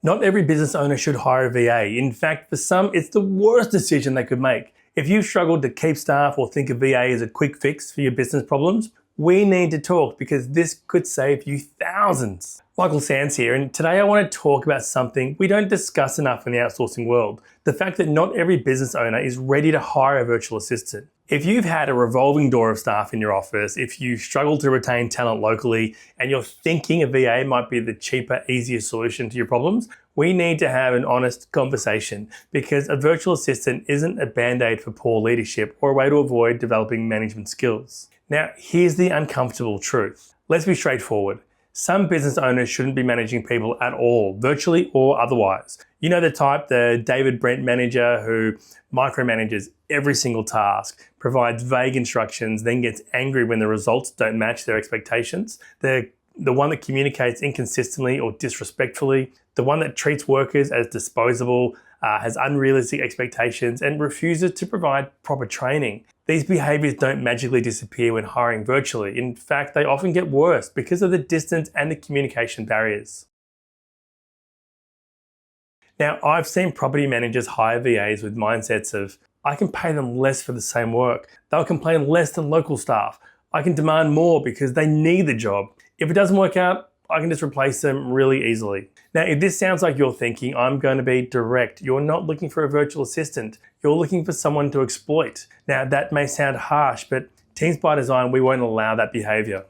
Not every business owner should hire a VA. In fact, for some, it's the worst decision they could make. If you've struggled to keep staff or think of VA as a quick fix for your business problems, we need to talk because this could save you thousands. Sanz here, and today I want to talk about something we don't discuss enough in the outsourcing world. The fact that not every business owner is ready to hire a virtual assistant. If you've had a revolving door of staff in your office, if you struggle to retain talent locally, and you're thinking a VA might be the cheaper, easier solution to your problems, we need to have an honest conversation because a virtual assistant isn't a band-aid for poor leadership or a way to avoid developing management skills. Now, here's the uncomfortable truth. Let's be straightforward. Some business owners shouldn't be managing people at all, virtually or otherwise. You know the type, the David Brent manager who micromanages every single task, provides vague instructions, then gets angry when the results don't match their expectations. The one that communicates inconsistently or disrespectfully, the one that treats workers as disposable, has unrealistic expectations and refuses to provide proper training. These behaviors don't magically disappear when hiring virtually. In fact, they often get worse because of the distance and the communication barriers. Now, I've seen property managers hire VAs with mindsets of, I can pay them less for the same work. They'll complain less than local staff. I can demand more because they need the job. If it doesn't work out, I can just replace them really easily. Now, if this sounds like you're thinking, I'm going to be direct, you're not looking for a virtual assistant, you're looking for someone to exploit. Now, that may sound harsh, but teams by design, we won't allow that behavior.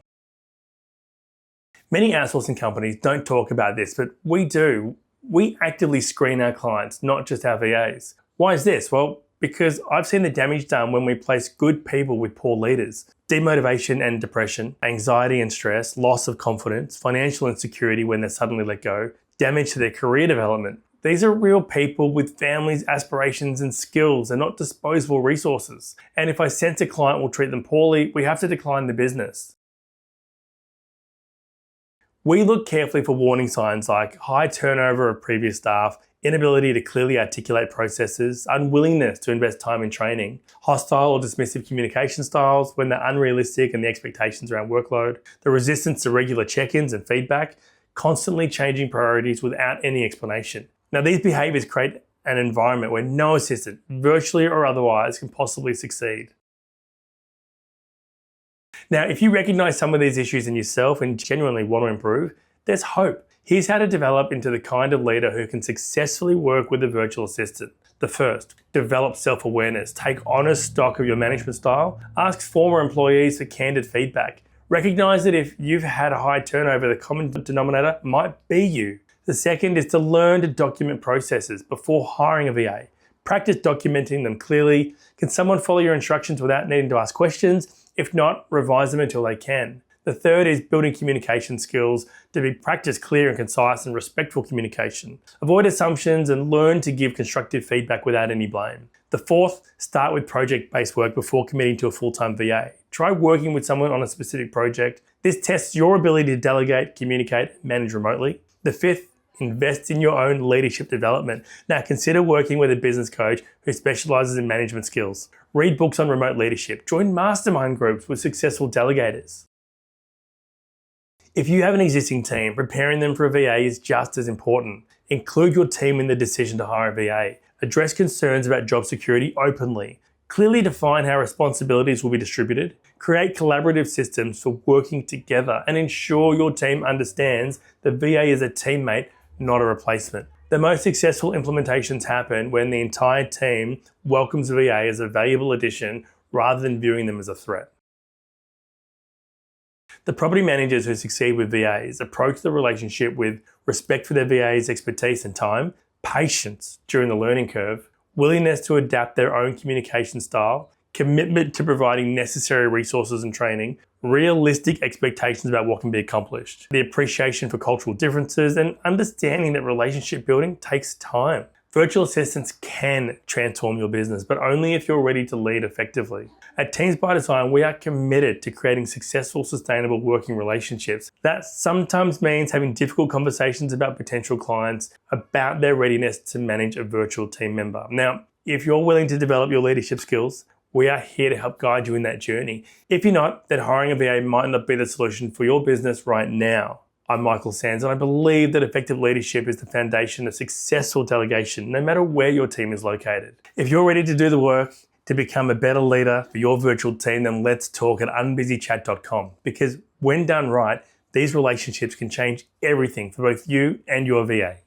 Many outsourcing companies don't talk about this, but we do. We actively screen our clients, not just our VAs. Why is this? Well, because I've seen the damage done when we place good people with poor leaders. Demotivation and depression, anxiety and stress, loss of confidence, financial insecurity when they're suddenly let go, damage to their career development. These are real people with families, aspirations and skills and not disposable resources. And if I sense a client will treat them poorly, we have to decline the business. We look carefully for warning signs like high turnover of previous staff, inability to clearly articulate processes, unwillingness to invest time in training, hostile or dismissive communication styles when they're unrealistic and the expectations around workload, the resistance to regular check-ins and feedback, constantly changing priorities without any explanation. Now, these behaviors create an environment where no assistant, virtually or otherwise, can possibly succeed. Now, if you recognize some of these issues in yourself and genuinely want to improve, there's hope. Here's how to develop into the kind of leader who can successfully work with a virtual assistant. The first, develop self-awareness. Take honest stock of your management style. Ask former employees for candid feedback. Recognize that if you've had a high turnover, the common denominator might be you. The second is to learn to document processes before hiring a VA. Practice documenting them clearly. Can someone follow your instructions without needing to ask questions? If not, revise them until they can. The third is building communication skills to be practice clear and concise and respectful communication. Avoid assumptions and learn to give constructive feedback without any blame. The fourth, start with project-based work before committing to a full-time VA. Try working with someone on a specific project. This tests your ability to delegate, communicate, and manage remotely. The fifth, invest in your own leadership development. Now, consider working with a business coach who specializes in management skills. Read books on remote leadership. Join mastermind groups with successful delegators. If you have an existing team, preparing them for a VA is just as important. Include your team in the decision to hire a VA. Address concerns about job security openly. Clearly define how responsibilities will be distributed. Create collaborative systems for working together and ensure your team understands the VA is a teammate, not a replacement. The most successful implementations happen when the entire team welcomes the VA as a valuable addition rather than viewing them as a threat. The property managers who succeed with VAs approach the relationship with respect for their VA's expertise and time, patience during the learning curve, willingness to adapt their own communication style, commitment to providing necessary resources and training, realistic expectations about what can be accomplished, the appreciation for cultural differences, and understanding that relationship building takes time. Virtual assistants can transform your business, but only if you're ready to lead effectively. At Teams by Design, we are committed to creating successful, sustainable working relationships. That sometimes means having difficult conversations about potential clients, about their readiness to manage a virtual team member. Now, if you're willing to develop your leadership skills, we are here to help guide you in that journey. If you're not, then hiring a VA might not be the solution for your business right now. I'm Michael Sanz, and I believe that effective leadership is the foundation of successful delegation, no matter where your team is located. If you're ready to do the work to become a better leader for your virtual team, then let's talk at unbusychat.com, because when done right, these relationships can change everything for both you and your VA.